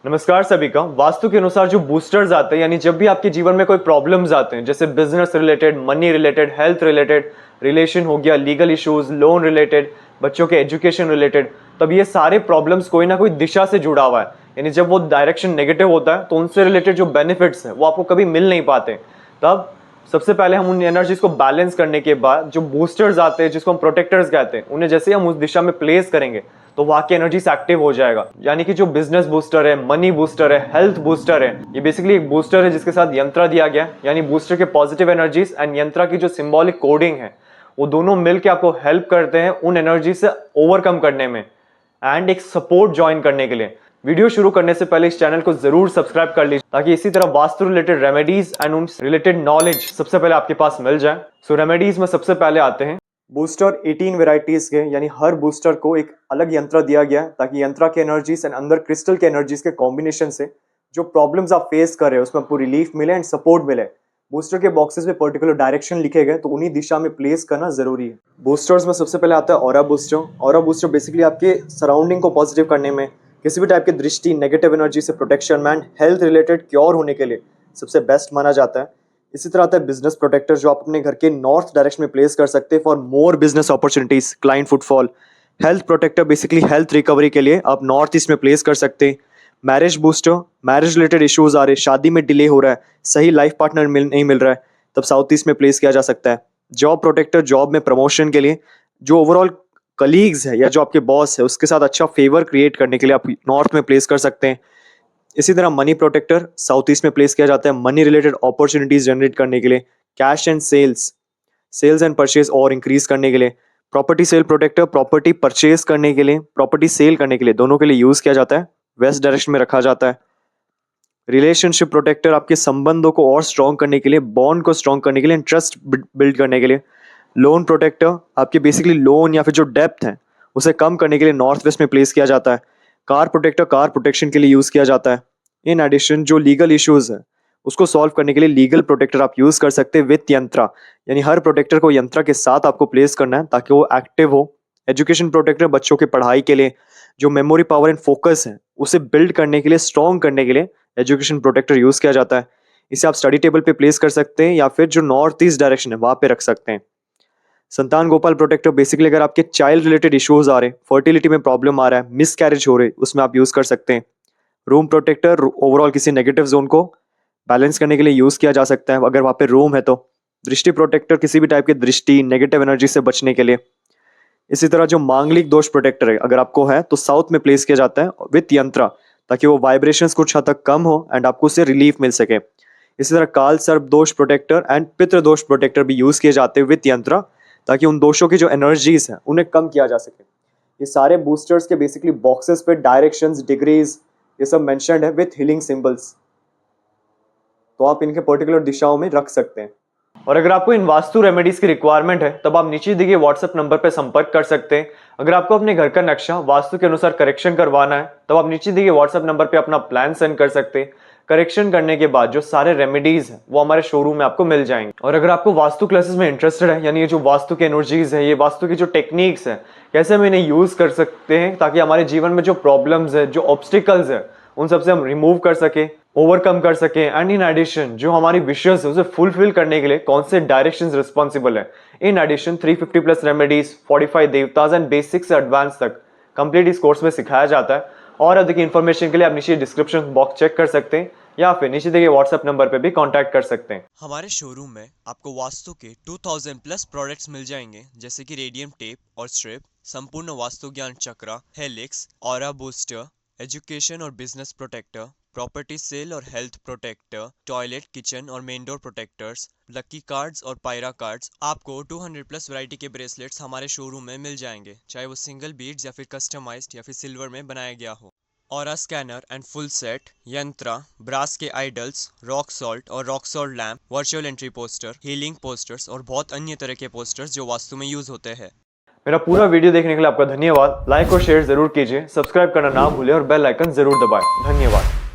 नमस्कार सभी का। वास्तु के अनुसार जो बूस्टर्स आते हैं, यानी जब भी आपके जीवन में कोई प्रॉब्लम्स आते हैं, जैसे business related, money related, health related, relation हो गया, लीगल इश्यूज, लोन रिलेटेड, बच्चों के एजुकेशन रिलेटेड, तब ये सारे प्रॉब्लम्स कोई ना कोई दिशा से जुड़ा हुआ है। यानी जब वो डायरेक्शन नेगेटिव होता है तो उनसे रिलेटेड जो बेनिफिट्स हैं वो आपको कभी मिल नहीं पाते। तब सबसे पहले हम उन एनर्जीज को बैलेंस करने के बाद जो बूस्टर्स आते हैं, जिसको हम प्रोटेक्टर्स कहते हैं, उन्हें जैसे हम उस दिशा में प्लेस करेंगे तो वहां की एनर्जी से एक्टिव हो जाएगा। यानी कि जो बिजनेस बूस्टर है, मनी बूस्टर है, हेल्थ बूस्टर है, ये बेसिकली एक बूस्टर है जिसके साथ यंत्रा दिया गया। यानी बूस्टर के पॉजिटिव एनर्जीज एंड यंत्रा की जो सिंबॉलिक कोडिंग है वो दोनों मिलकर आपको हेल्प करते हैं उन एनर्जी से ओवरकम करने में एंड एक सपोर्ट ज्वाइन करने के लिए। वीडियो शुरू करने से पहले इस चैनल को जरूर सब्सक्राइब कर लीजिए ताकि इसी तरह वास्तु रिलेटेड रेमेडीज एंड उन रिलेटेड नॉलेज सबसे पहले आपके पास मिल जाए। सो रेमेडीज में सबसे पहले आते हैं बूस्टर 18 वेराइटीज के, यानी हर बूस्टर को एक अलग यंत्र दिया गया है ताकि यंत्र के एनर्जीज एंड अंदर क्रिस्टल के एनर्जीज के कॉम्बिनेशन से जो प्रॉब्लम्स आप फेस कर रहे हो उसमें आपको रिलीफ मिले एंड सपोर्ट मिले। बूस्टर के बॉक्सेस में पर्टिकुलर डायरेक्शन लिखे गए तो उन्हीं दिशा में प्लेस करना जरूरी है। बूस्टर्स में सबसे पहले आता है aura booster. Aura booster basically आपके सराउंडिंग को पॉजिटिव करने में, किसी भी टाइप की दृष्टि नेगेटिव एनर्जी से प्रोटेक्शन में, हेल्थ रिलेटेड क्योर होने के लिए सबसे बेस्ट माना जाता है। इसी तरह आता है बिजनेस प्रोटेक्टर, जो आप अपने घर के नॉर्थ डायरेक्शन में प्लेस कर सकते हैं for more business opportunities, client footfall. Health protector basically health recovery के लिए आप नॉर्थ ईस्ट में प्लेस कर सकते हैं। Marriage booster, marriage related issues आ रहे, शादी में डिले हो रहा है, सही लाइफ पार्टनर नहीं मिल रहा है, तब साउथ ईस्ट में प्लेस किया जा सकता है। जॉब प्रोटेक्टर, जॉब में प्रमोशन के लिए, जो ओवरऑल कलीग्स है या जो आपके बॉस है उसके साथ अच्छा फेवर क्रिएट करने के लिए आप नॉर्थ में प्लेस कर सकते हैं। इसी तरह मनी प्रोटेक्टर साउथ ईस्ट में प्लेस किया जाता है मनी रिलेटेड अपॉर्चुनिटीज जनरेट करने के लिए, cash and sales and purchase और इंक्रीज करने के लिए। Property sale protector, property purchase करने के लिए, प्रॉपर्टी सेल करने के लिए, दोनों के लिए यूज किया जाता है, वेस्ट डायरेक्शन में रखा जाता है। रिलेशनशिप प्रोटेक्टर आपके संबंधों को और स्ट्रॉन्ग करने के लिए, बॉन्ड को स्ट्रॉन्ग करने के लिए, ट्रस्ट बिल्ड करने के लिए। लोन प्रोटेक्टर आपके बेसिकली लोन या फिर जो डेप्थ है उसे कम करने के लिए नॉर्थ वेस्ट में प्लेस किया जाता है। कार प्रोटेक्टर कार प्रोटेक्शन के लिए यूज किया जाता है। इन एडिशन जो लीगल इश्यूज है उसको सॉल्व करने के लिए लीगल प्रोटेक्टर आप यूज कर सकते हैं विथ यंत्रा, यानी हर प्रोटेक्टर को यंत्रा के साथ आपको प्लेस करना है ताकि वो एक्टिव हो। एजुकेशन प्रोटेक्टर बच्चों की पढ़ाई के लिए, जो मेमोरी पावर एंड फोकस है उसे बिल्ड करने के लिए, स्ट्रॉन्ग करने के लिए एजुकेशन प्रोटेक्टर यूज किया जाता है। इसे आप स्टडी टेबल पे प्लेस कर सकते हैं या फिर जो नॉर्थ ईस्ट डायरेक्शन है वहां पे रख सकते हैं। संतान गोपाल प्रोटेक्टर बेसिकली अगर आपके चाइल्ड रिलेटेड इश्यूज आ रहे, फर्टिलिटी में प्रॉब्लम आ रहा है, मिस कैरेज हो रहे, उसमें आप यूज कर सकते हैं। रूम प्रोटेक्टर ओवरऑल किसी नेगेटिव जोन को बैलेंस करने के लिए यूज किया जा सकता है अगर वहां पे रूम है तो। दृष्टि प्रोटेक्टर किसी भी टाइप की दृष्टि नेगेटिव एनर्जी से बचने के लिए। इसी तरह जो मांगलिक दोष प्रोटेक्टर है अगर आपको है तो साउथ में प्लेस किया जाता है विथ यंत्रा ताकि वो वाइब्रेशंस कुछ हद तक कम हो एंड आपको उससे रिलीफ मिल सके। इसी तरह काल सर्प दोष प्रोटेक्टर एंड पितृ दोष प्रोटेक्टर भी यूज किए जाते हैं विथ यंत्रा ताकि उन दोषों की जो एनर्जीज हैं उन्हें कम किया जा सके। ये सारे बूस्टर्स के बेसिकली बॉक्सेस पे डायरेक्शंस, डिग्रीज ये सब मेंशन्ड है विथ हीलिंग सिंबल्स, तो आप इनके पर्टिकुलर दिशाओं में रख सकते हैं। और अगर आपको इन वास्तु रेमेडीज की रिक्वायरमेंट है तब आप नीचे दिए गए व्हाट्सएप नंबर पर संपर्क कर सकते हैं। अगर आपको अपने घर का नक्शा वास्तु के अनुसार करेक्शन करवाना है तब आप नीचे दिए गए व्हाट्सएप नंबर पे अपना प्लान सेंड कर सकते हैं। करेक्शन करने के बाद जो सारे रेमेडीज हैं वो हमारे शोरूम में आपको मिल जाएंगे। और अगर आपको वास्तु क्लासेस में इंटरेस्टेड है, यानी ये जो वास्तु की एनर्जीज है, ये वास्तु की जो टेक्निक्स है, कैसे हम इन्हें यूज कर सकते हैं ताकि हमारे जीवन में जो प्रॉब्लम्स है, जो ऑब्स्टिकल्स है, उन सबसे हम रिमूव कर सके, ओवरकम कर सके, एंड इन एडिशन जो हमारी विशेस है उसे फुलफिल करने के लिए कौन से डायरेक्शंस रिस्पॉन्सिबल है। इन एडिशन 350 प्लस रेमेडीज, 45 देवताज एंड बेसिक से एडवांस तक कंप्लीट इस कोर्स में सिखाया जाता है। और अधिक इन्फॉर्मेशन के लिए आप नीचे डिस्क्रिप्शन बॉक्स चेक कर सकते हैं या फिर नीचे दिए व्हाट्सएप नंबर पे भी कांटेक्ट कर सकते हैं। हमारे शोरूम में आपको वास्तु के 2000 प्लस प्रोडक्ट्स मिल जाएंगे, जैसे कि रेडियम टेप और स्ट्रिप, संपूर्ण वास्तु ज्ञान चक्रा, हेलिक्स, ऑरा बूस्टर, एजुकेशन और बिजनेस प्रोटेक्टर, प्रॉपर्टी सेल और हेल्थ प्रोटेक्टर, टॉयलेट, किचन और main door protectors, lucky cards और पायरा कार्ड्स। आपको 200 प्लस वैरायटी के ब्रेसलेट्स हमारे शोरूम में मिल जाएंगे, चाहे वो सिंगल बीड्स या फिर कस्टमाइज्ड या फिर सिल्वर में बनाया गया हो। Aura scanner and full set, यंत्रा, ब्रास के आइडल्स, रॉक सॉल्ट और rock salt lamp, virtual entry poster, healing posters और बहुत अन्य तरह के पोस्टर्स जो वास्तु में यूज होते हैं। मेरा पूरा वीडियो देखने के लिए आपका धन्यवाद। लाइक और शेयर जरूर कीजिए, सब्सक्राइब करना ना भूलें और बेल आइकन जरूर दबाएं। धन्यवाद।